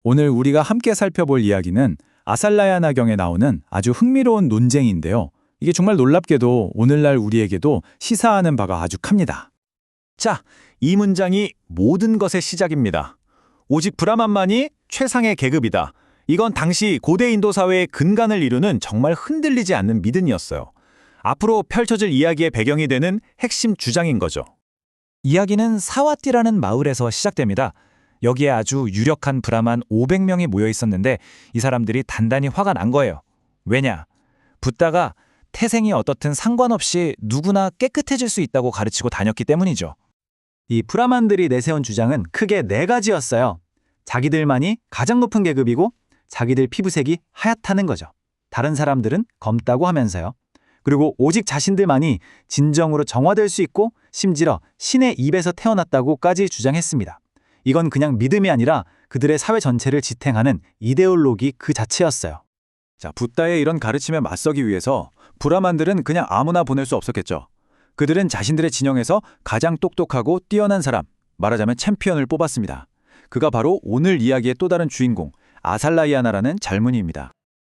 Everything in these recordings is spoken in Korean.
오늘 우리가 함께 살펴볼 이야기는 아살라야나경에 나오는 아주 흥미로운 논쟁인데요. 이게 정말 놀랍게도 오늘날 우리에게도 시사하는 바가 아주 큽니다. 자, 이 문장이 모든 것의 시작입니다. 오직 브라만만이 최상의 계급이다. 이건 당시 고대 인도 사회의 근간을 이루는 정말 흔들리지 않는 믿음이었어요. 앞으로 펼쳐질 이야기의 배경이 되는 핵심 주장인 거죠. 이야기는 사와띠라는 마을에서 시작됩니다. 여기에 아주 유력한 브라만 500명이 모여 있었는데 이 사람들이 단단히 화가 난 거예요. 왜냐? 붓다가 태생이 어떻든 상관없이 누구나 깨끗해질 수 있다고 가르치고 다녔기 때문이죠. 이 브라만들이 내세운 주장은 크게 네 가지였어요. 자기들만이 가장 높은 계급이고 자기들 피부색이 하얗다는 거죠. 다른 사람들은 검다고 하면서요. 그리고 오직 자신들만이 진정으로 정화될 수 있고 심지어 신의 입에서 태어났다고까지 주장했습니다. 이건 그냥 믿음이 아니라 그들의 사회 전체를 지탱하는 이데올로기 그 자체였어요. 자, 붓다의 이런 가르침에 맞서기 위해서 브라만들은 그냥 아무나 보낼 수 없었겠죠. 그들은 자신들의 진영에서 가장 똑똑하고 뛰어난 사람, 말하자면 챔피언을 뽑았습니다. 그가 바로 오늘 이야기의 또 다른 주인공, 아살라야나라는 젊은이입니다.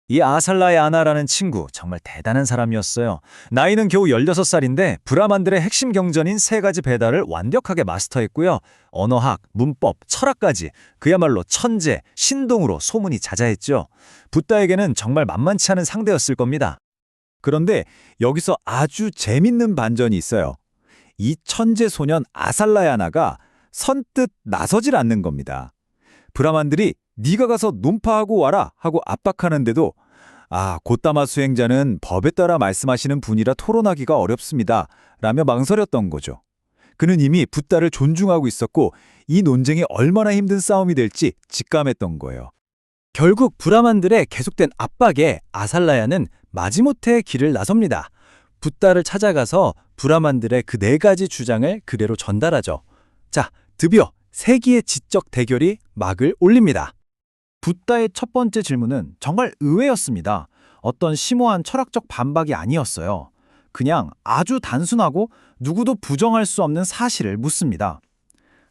이 아살라야나라는 친구 정말 대단한 사람이었어요. 나이는 겨우 16살인데 브라만들의 핵심 경전인 세 가지 배달을 완벽하게 마스터했고요. 언어학, 문법, 철학까지 그야말로 천재, 신동으로 소문이 자자했죠. 붓다에게는 정말 만만치 않은 상대였을 겁니다. 그런데 여기서 아주 재밌는 반전이 있어요. 이 천재 소년 아살라야나가 선뜻 나서질 않는 겁니다. 브라만들이 네가 가서 논파하고 와라 하고 압박하는데도 곧다마 수행자는 법에 따라 말씀하시는 분이라 토론하기가 어렵습니다 라며 망설였던 거죠. 그는 이미 붓다를 존중하고 있었고 이 논쟁이 얼마나 힘든 싸움이 될지 직감했던 거예요. 결국 브라만들의 계속된 압박에 아살라야는 마지못해 길을 나섭니다. 붓다를 찾아가서 브라만들의 그 네 가지 주장을 그대로 전달하죠. 자, 드디어 세기의 지적 대결이 막을 올립니다. 붓다의 첫 번째 질문은 정말 의외였습니다. 어떤 심오한 철학적 반박이 아니었어요. 그냥 아주 단순하고 누구도 부정할 수 없는 사실을 묻습니다.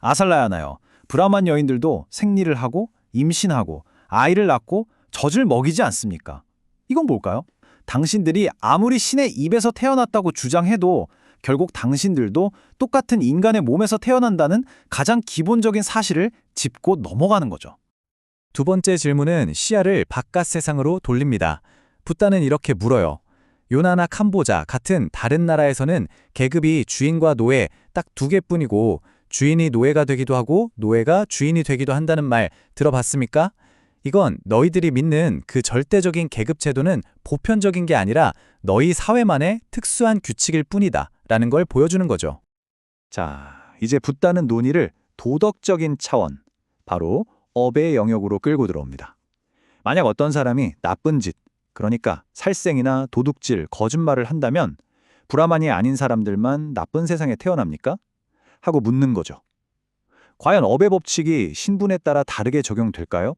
아살라야나요, 브라만 여인들도 생리를 하고 임신하고 아이를 낳고 젖을 먹이지 않습니까? 이건 뭘까요? 당신들이 아무리 신의 입에서 태어났다고 주장해도 결국 당신들도 똑같은 인간의 몸에서 태어난다는 가장 기본적인 사실을 짚고 넘어가는 거죠. 두 번째 질문은 시야를 바깥 세상으로 돌립니다. 붓다는 이렇게 물어요. 요나나 캄보자 같은 다른 나라에서는 계급이 주인과 노예 딱 두 개뿐이고 주인이 노예가 되기도 하고 노예가 주인이 되기도 한다는 말 들어봤습니까? 이건 너희들이 믿는 그 절대적인 계급 제도는 보편적인 게 아니라 너희 사회만의 특수한 규칙일 뿐이다 라는 걸 보여주는 거죠. 자, 이제 붓다는 논의를 도덕적인 차원, 바로 업의 영역으로 끌고 들어옵니다. 만약 어떤 사람이 나쁜 짓, 그러니까 살생이나 도둑질, 거짓말을 한다면 브라만이 아닌 사람들만 나쁜 세상에 태어납니까? 하고 묻는 거죠. 과연 업의 법칙이 신분에 따라 다르게 적용될까요?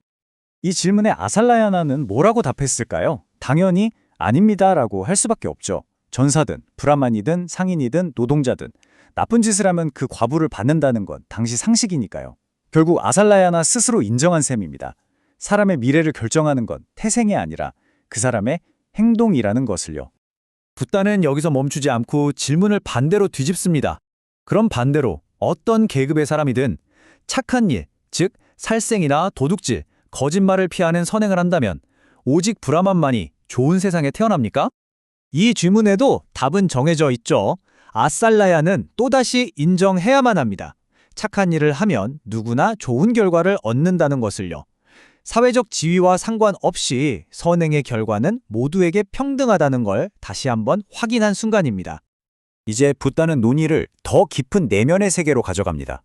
이 질문에 아살라야나는 뭐라고 답했을까요? 당연히 아닙니다라고 할 수밖에 없죠. 전사든 브라만이든 상인이든 노동자든 나쁜 짓을 하면 그 과부를 받는다는 건 당시 상식이니까요. 결국 아살라야나 스스로 인정한 셈입니다. 사람의 미래를 결정하는 건 태생이 아니라 그 사람의 행동이라는 것을요. 붓다는 여기서 멈추지 않고 질문을 반대로 뒤집습니다. 그럼 반대로 어떤 계급의 사람이든 착한 일, 즉 살생이나 도둑질, 거짓말을 피하는 선행을 한다면 오직 브라만만이 좋은 세상에 태어납니까? 이 질문에도 답은 정해져 있죠. 아살라야는 또다시 인정해야만 합니다. 착한 일을 하면 누구나 좋은 결과를 얻는다는 것을요. 사회적 지위와 상관없이 선행의 결과는 모두에게 평등하다는 걸 다시 한번 확인한 순간입니다. 이제 붓다는 논의를 더 깊은 내면의 세계로 가져갑니다.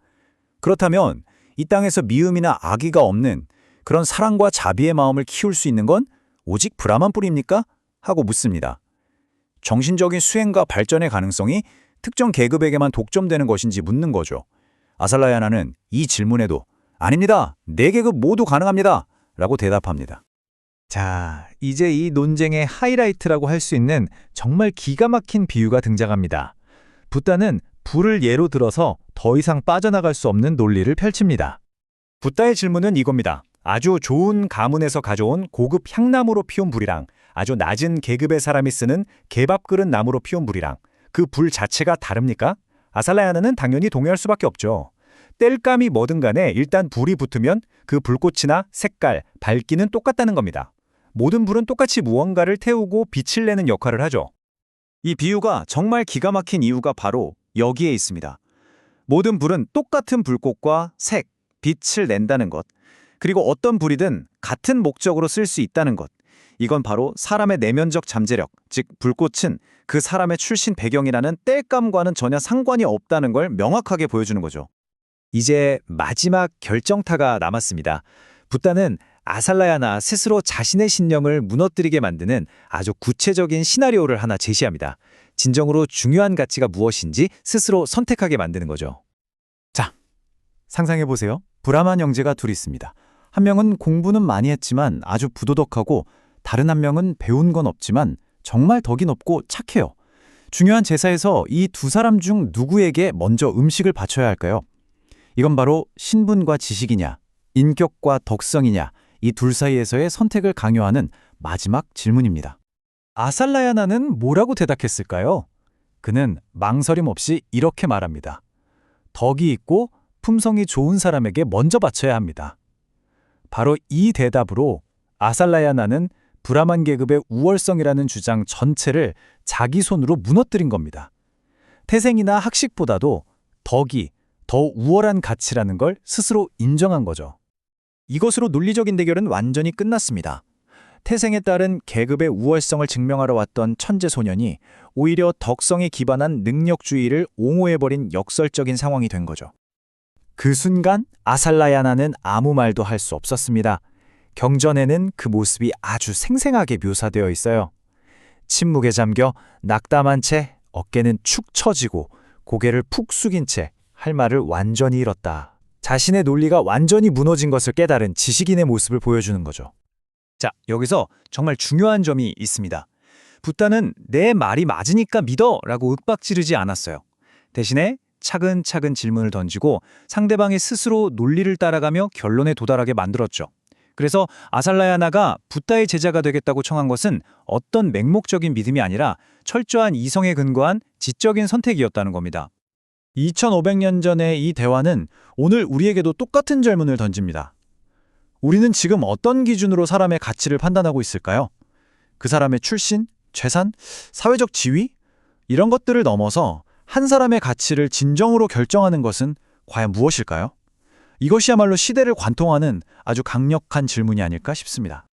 그렇다면 이 땅에서 미움이나 악의가 없는 그런 사랑과 자비의 마음을 키울 수 있는 건 오직 브라만뿐입니까? 하고 묻습니다. 정신적인 수행과 발전의 가능성이 특정 계급에게만 독점되는 것인지 묻는 거죠. 아살라야나는 이 질문에도 아닙니다. 네 계급 모두 가능합니다. 라고 대답합니다. 자, 이제 이 논쟁의 하이라이트라고 할 수 있는 정말 기가 막힌 비유가 등장합니다. 붓다는 불을 예로 들어서 더 이상 빠져나갈 수 없는 논리를 펼칩니다. 붓다의 질문은 이겁니다. 아주 좋은 가문에서 가져온 고급 향나무로 피운 불이랑 아주 낮은 계급의 사람이 쓰는 개밥그릇 나무로 피운 불이랑 그 불 자체가 다릅니까? 아살라야나는 당연히 동의할 수밖에 없죠. 땔감이 뭐든 간에 일단 불이 붙으면 그 불꽃이나 색깔, 밝기는 똑같다는 겁니다. 모든 불은 똑같이 무언가를 태우고 빛을 내는 역할을 하죠. 이 비유가 정말 기가 막힌 이유가 바로 여기에 있습니다. 모든 불은 똑같은 불꽃과 색, 빛을 낸다는 것, 그리고 어떤 불이든 같은 목적으로 쓸 수 있다는 것. 이건 바로 사람의 내면적 잠재력, 즉 불꽃은 그 사람의 출신 배경이라는 땔감과는 전혀 상관이 없다는 걸 명확하게 보여주는 거죠. 이제 마지막 결정타가 남았습니다. 붓다는 아살라야나 스스로 자신의 신념을 무너뜨리게 만드는 아주 구체적인 시나리오를 하나 제시합니다. 진정으로 중요한 가치가 무엇인지 스스로 선택하게 만드는 거죠. 자, 상상해보세요. 브라만 형제가 둘이 있습니다. 한 명은 공부는 많이 했지만 아주 부도덕하고 다른 한 명은 배운 건 없지만 정말 덕이 높고 착해요. 중요한 제사에서 이 두 사람 중 누구에게 먼저 음식을 바쳐야 할까요? 이건 바로 신분과 지식이냐, 인격과 덕성이냐, 이 둘 사이에서의 선택을 강요하는 마지막 질문입니다. 아살라야나는 뭐라고 대답했을까요? 그는 망설임 없이 이렇게 말합니다. 덕이 있고 품성이 좋은 사람에게 먼저 바쳐야 합니다. 바로 이 대답으로 아살라야나는 브라만 계급의 우월성이라는 주장 전체를 자기 손으로 무너뜨린 겁니다. 태생이나 학식보다도 덕이 더 우월한 가치라는 걸 스스로 인정한 거죠. 이것으로 논리적인 대결은 완전히 끝났습니다. 태생에 따른 계급의 우월성을 증명하러 왔던 천재 소년이 오히려 덕성에 기반한 능력주의를 옹호해버린 역설적인 상황이 된 거죠. 그 순간 아살라야나는 아무 말도 할 수 없었습니다. 경전에는 그 모습이 아주 생생하게 묘사되어 있어요. 침묵에 잠겨 낙담한 채 어깨는 축 처지고 고개를 푹 숙인 채 할 말을 완전히 잃었다. 자신의 논리가 완전히 무너진 것을 깨달은 지식인의 모습을 보여주는 거죠. 자, 여기서 정말 중요한 점이 있습니다. 붓다는 내 말이 맞으니까 믿어 라고 윽박지르지 않았어요. 대신에 차근차근 질문을 던지고 상대방이 스스로 논리를 따라가며 결론에 도달하게 만들었죠. 그래서 아살라야나가 붓다의 제자가 되겠다고 청한 것은 어떤 맹목적인 믿음이 아니라 철저한 이성에 근거한 지적인 선택이었다는 겁니다. 2500년 전의 이 대화는 오늘 우리에게도 똑같은 질문을 던집니다. 우리는 지금 어떤 기준으로 사람의 가치를 판단하고 있을까요? 그 사람의 출신, 재산, 사회적 지위? 이런 것들을 넘어서 한 사람의 가치를 진정으로 결정하는 것은 과연 무엇일까요? 이것이야말로 시대를 관통하는 아주 강력한 질문이 아닐까 싶습니다.